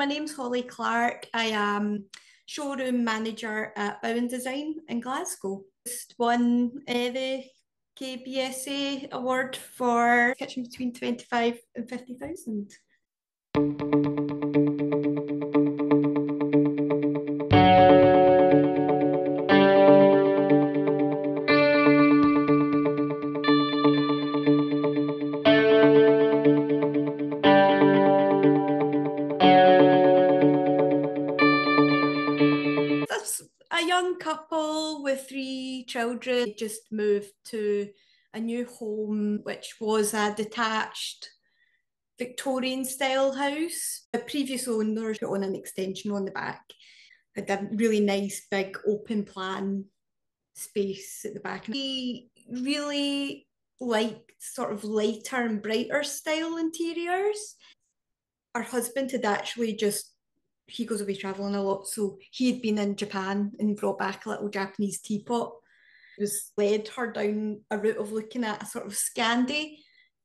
my name's Hollie Clark. I am showroom manager at Bauen Design in Glasgow. Just won the Kbsa award for kitchen between 25 and 50,000. That's a young couple with 3 children. Just moved to a new home, which was a detached Victorian style house. The previous owners put on an extension on the back. Had a really nice big open plan space at the back. We really liked sort of lighter and brighter style interiors. Our husband had actually he goes away traveling a lot, so he had been in Japan and brought back a little Japanese teapot. It was led her down a route of looking at a sort of Scandi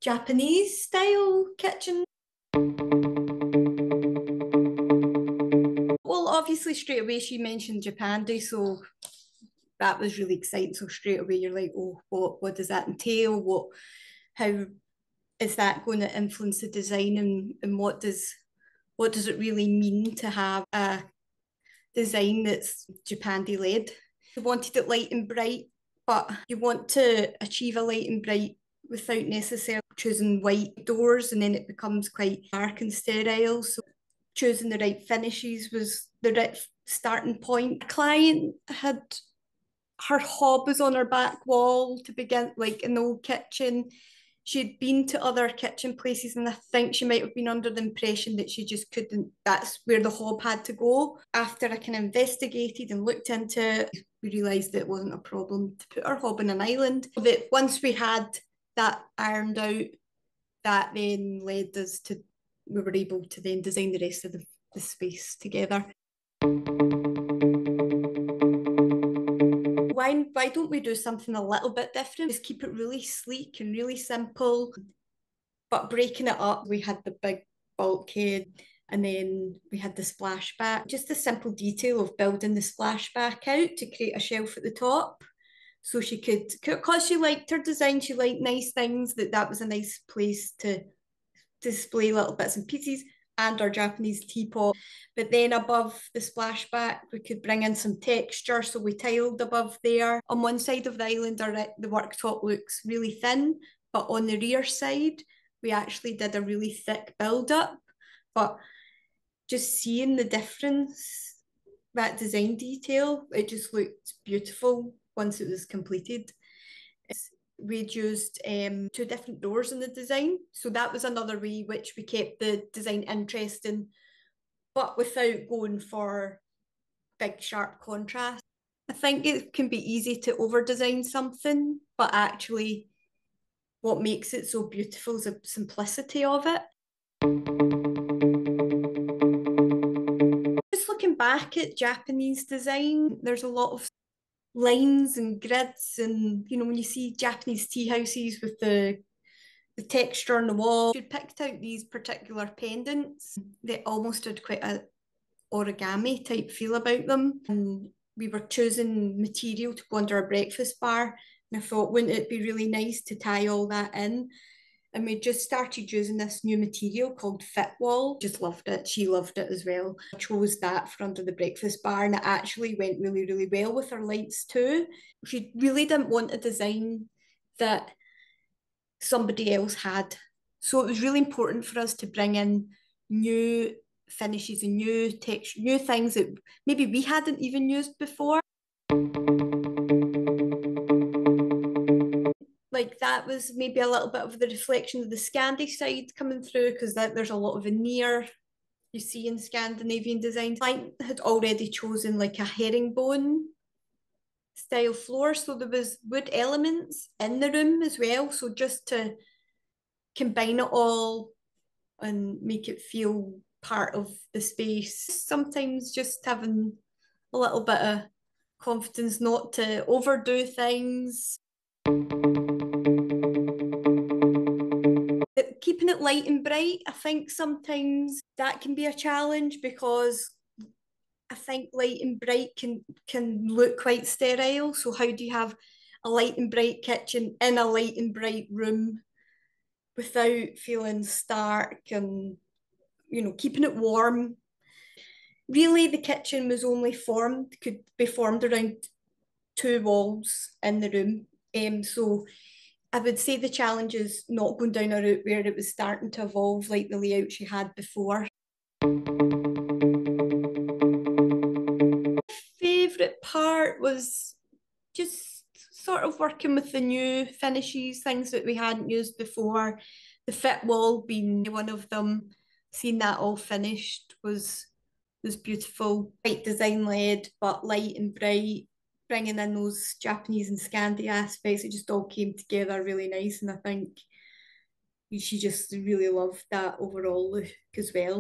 Japanese style kitchen. Well, obviously straight away she mentioned Japandi, so that was really exciting. So straight away you're like, oh, what does that entail? How is that going to influence the design, and what does it really mean to have a design that's Japandi led? We wanted it light and bright, but you want to achieve a light and bright without necessarily choosing white doors, and then it becomes quite dark and sterile. So choosing the right finishes was the right starting point. A client had her hob was on her back wall to begin, like in the old kitchen. She'd been to other kitchen places, and I think she might have been under the impression that she just couldn't, that's where the hob had to go. After I kind of investigated and looked into it, we realised that it wasn't a problem to put our hob in an island. That once we had that ironed out, that then led us to, we were able to then design the rest of the space together. Why don't we do something a little bit different? Just keep it really sleek and really simple, but breaking it up. We had the big bulkhead, and then we had the splashback. Just a simple detail of building the splashback out to create a shelf at the top. So she could, because she liked her design, she liked nice things, that was a nice place to display little bits and pieces, and our Japanese teapot. But then above the splashback, we could bring in some texture. So we tiled above there. On one side of the island, the worktop looks really thin, but on the rear side, we actually did a really thick build-up. But just seeing the difference, that design detail, it just looked beautiful once it was completed. We'd used 2 different doors in the design. So that was another way which we kept the design interesting, but without going for big, sharp contrast. I think it can be easy to over-design something, but actually what makes it so beautiful is the simplicity of it. Just looking back at Japanese design, there's a lot of lines and grids, and when you see Japanese tea houses with the texture on the wall. She picked out these particular pendants. They almost had quite a origami type feel about them, and we were choosing material to go under a breakfast bar, and I thought, wouldn't it be really nice to tie all that in? And we just started using this new material called Fit Wall. Just loved it. She loved it as well. I chose that for under the breakfast bar, and it actually went really, really well with her lights too. She really didn't want a design that somebody else had. So it was really important for us to bring in new finishes and new texture, new things that maybe we hadn't even used before. Like that was maybe a little bit of the reflection of the Scandi side coming through, because there's a lot of veneer you see in Scandinavian design. I had already chosen like a herringbone style floor, so there was wood elements in the room as well. So just to combine it all and make it feel part of the space. Sometimes just having a little bit of confidence not to overdo things. Keeping it light and bright, I think sometimes that can be a challenge because I think light and bright can look quite sterile. So how do you have a light and bright kitchen in a light and bright room without feeling stark and keeping it warm? Really, the kitchen was only could be formed around two walls in the room. So I would say the challenge is not going down a route where it was starting to evolve like the layout she had before. Favourite part was just sort of working with the new finishes, things that we hadn't used before. The fit wall being one of them. Seeing that all finished was beautiful. Quite design led, but light and bright, bringing in those Japanese and Scandi aspects. It just all came together really nice, and I think she just really loved that overall look as well.